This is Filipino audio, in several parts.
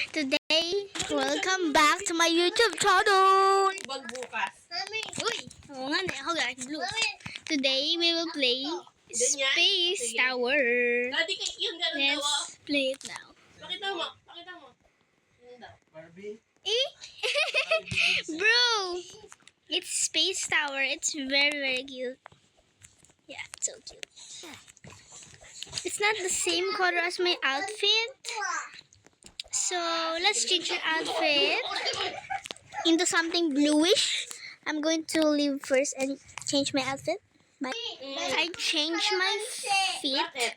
Today, welcome back to my YouTube channel! Bag bukas. Uy! Oo nga, ako guys, blue. Today, we will play Space Tower. Dati yun ganun daw. Let's play it now. Pakita mo. Pakita mo. Yun daw. Barbie? Eh? Bro! It's Space Tower. It's very, very cute. Yeah, it's so cute. It's not the same color as my outfit. So, let's change your outfit into something bluish. I'm going to leave first and change my outfit. I changed my feet Bakit?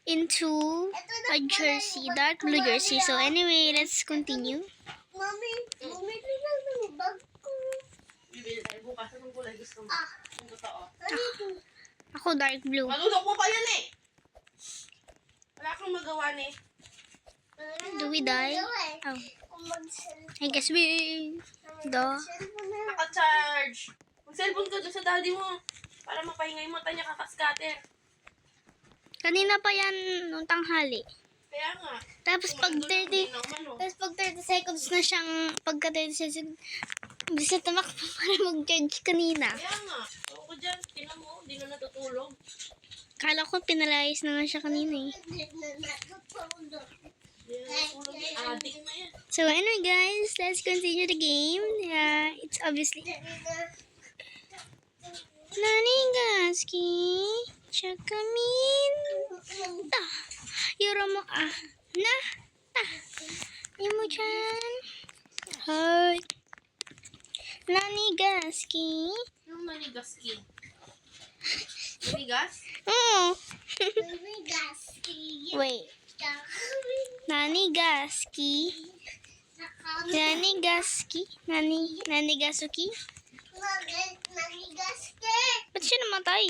into a jersey, dark blue jersey. So, anyway, let's continue. Mami, bumili lang ng bag ko. Bibili tayo bukas. Anong kulay gusto mo? Ang totoo. Ako, dark blue. Malunok mo pa yan eh. Wala kang magawa eh. Do we die? Oh, Kung mag-cellphone. I guess we... Duh. Naka-charge. Mag-cellphone ka doon sa daddy mo. Para mapahinga yung mata niya kakaskater. Kanina pa yan nung tanghali. Kaya nga. Tapos pag 30... Naman, oh. Tapos pag 30 seconds na siyang... Pagka 30 seconds... Bisa tumakbo para mag-charge kanina. Kaya nga. Ako dyan. Tinan mo. Hindi na natutulog. Kala ko pinalayas na nga siya kanina eh. Hindi na natutulog yan. Adik na yan. So anyway guys, let's continue the game. Yeah, it's obviously... Nanigaski, Chakamin, ta, yuro mo na, ta, mo dyan, hi, Nanigaski, Yung manigas skin. Manigas? oh, Gaski. wait, Nanigaski, Nanigasuki, Nanigaski. ba't siya namatay?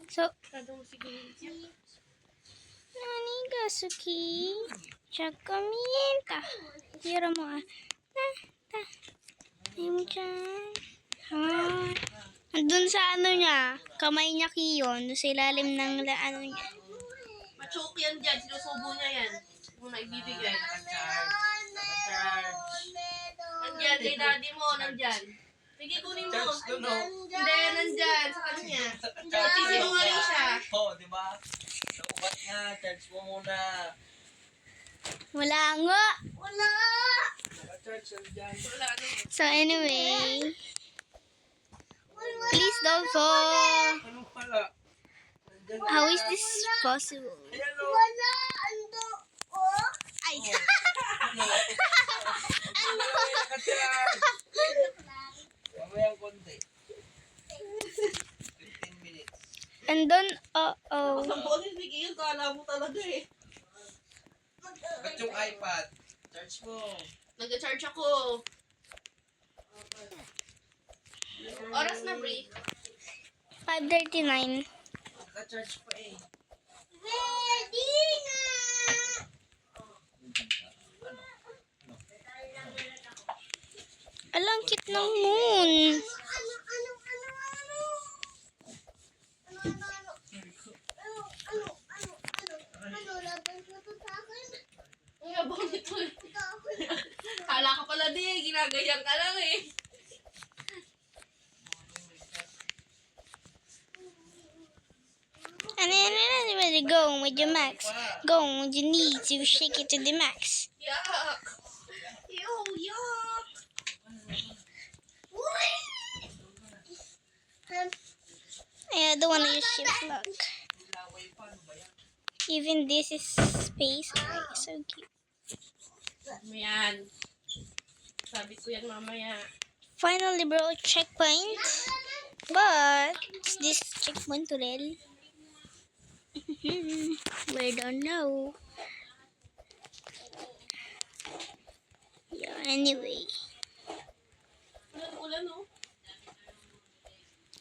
So, Kada mo siguro yan. Nanigasuki, Chakaminta, yuro mo na, ta, mo dyan, hi. Andun sa ano niya, kamay niya kiyon, doon sa ilalim ng ano niya. Machoke yan dyan. Sinusubo niya yan. Muna ibibigay. Naka-charge. Nandyan, kay daddy mo. Nandyan. Sige, kunin mo. Charge doon, oh. Hindi, nandyan. Sa kanya. Nagsisinungaling siya. Oo, di ba? Naubat nga, charge mo muna. Wala nga! Wala. Naka-charge yan dyan. Wala na. So anyway, please don't fall. Ano pala? Nandyan na. How is this possible? Ayan o. Wala. Ando. Oh. Ay! Naka-charge. Mamayang konti. 15 minutes. Andun, oh. Sa boses ni Kiyo, kala mo talaga eh. Ba't yung iPad? Charge mo. Nag-charge ako. Oras na break. 5:39. Naka-charge pa eh. Ready na. Alang cute ng moon. Laban mo to sa akin. Ang yabang nito eh. Kala ka pala di, ginagayang ka lang eh. And go with your max. Go with your knee to shake it to the max. Yuck! Ew, yuck! I don't want to use shift lock. Even this is space. Like, so cute. Ayan. Sabi ko yan mamaya. Finally, bro, checkpoint. But this checkpoint already. We don't know. Yeah, anyway. Ulan, oh.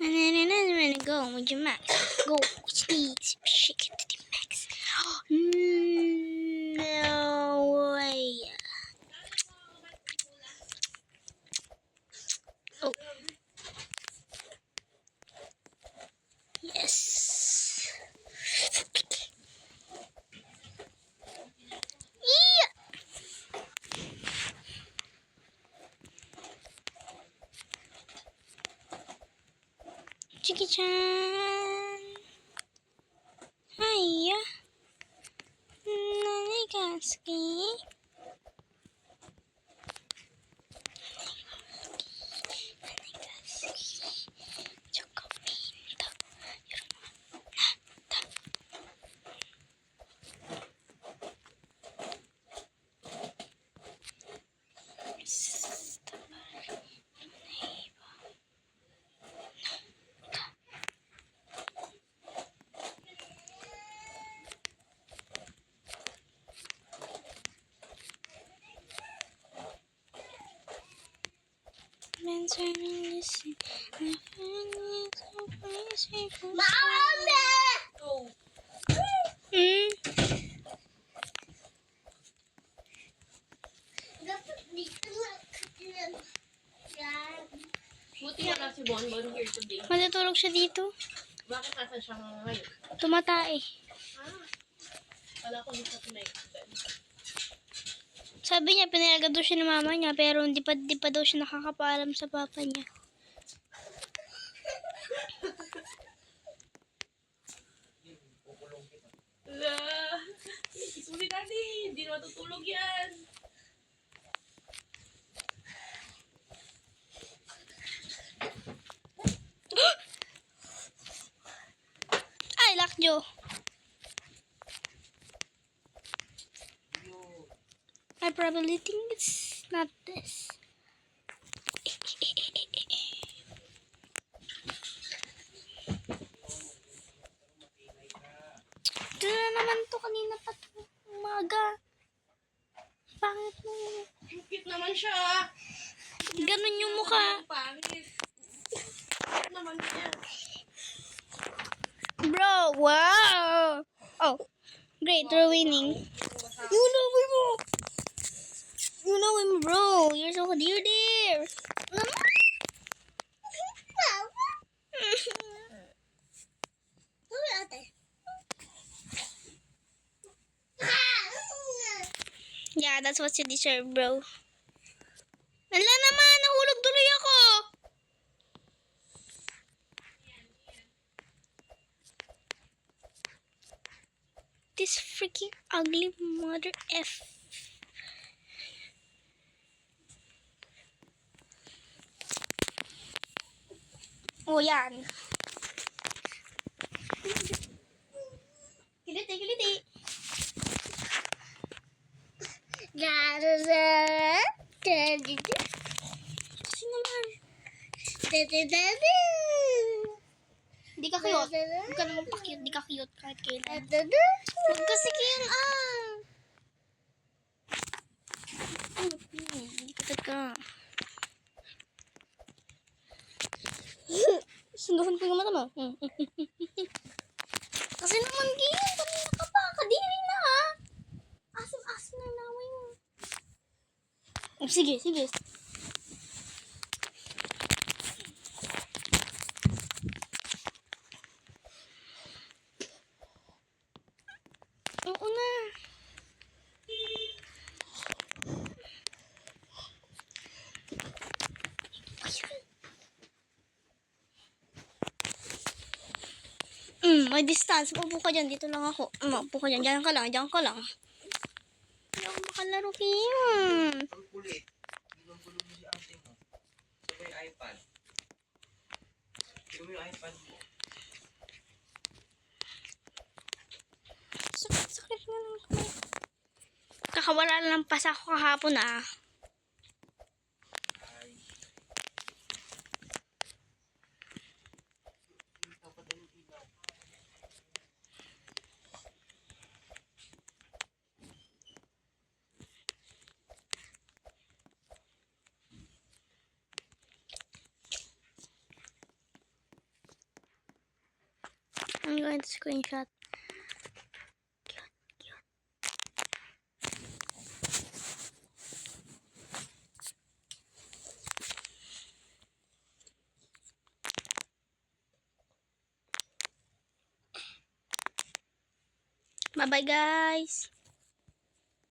And then go with your max. Go, sneeze, shake it to the max. No way. Oh. Yes. Chiki-chan. Hiya. Nanigaski. Chocopinto. Mami! Go. Hmm? Dapat dito lang. Yan. Buti wala si Bonbon here today. Matutulog siya dito. Bakit nasa siya ngayon? Tumatae. Wala ko dito tonight. Sabi niya, pinalaga daw siya ng mama niya, pero di pa daw siya nakakapaalam sa papa niya. Ala. Isuli daddy. Hindi na matutulog yan. Ay, Lakjo. I probably think it's not this. Ito na naman to, kanina pa to. Umaga. Pangit mo. Cute naman siya. Ganun yung mukha. Pangit. Cute naman siya. Bro, wow. Oh, great, we're winning. You know mo. You know him, bro. You're so dear, dear. Uy, ate. Yeah, that's what you deserve, bro. Wala naman, nahulog tuloy ako. This freaking ugly mother F. Oh, yan. Kiliti, kiliti. Kasi naman. Di ka cute. Huwag ka naman pa-cute. Di ka cute kahit kailan. Huwag kasi kaya Hindi ka ka. Sunduhan ko yung mata mo. Kasi naman ganyan. Kanina ka pa. Kadiri na ha. Asim-asim na naway mo. Oh, sige, sige. Oo na. May distance. Maupo ka dyan. Dito lang ako. Maupo ka dyan. Diyan ka lang. Diyan ka lang. Hindi ako makalaro kayo. Ang kulit. Ginugulog mo si ate mo. Sabay iPad. Tignan mo yung iPad mo. Sakit nga lang kamay. Kakawala lang pas ako kahapon ah. Ay. Ikaw pa din yung ilaw. I'm going to screenshot. Bye bye guys.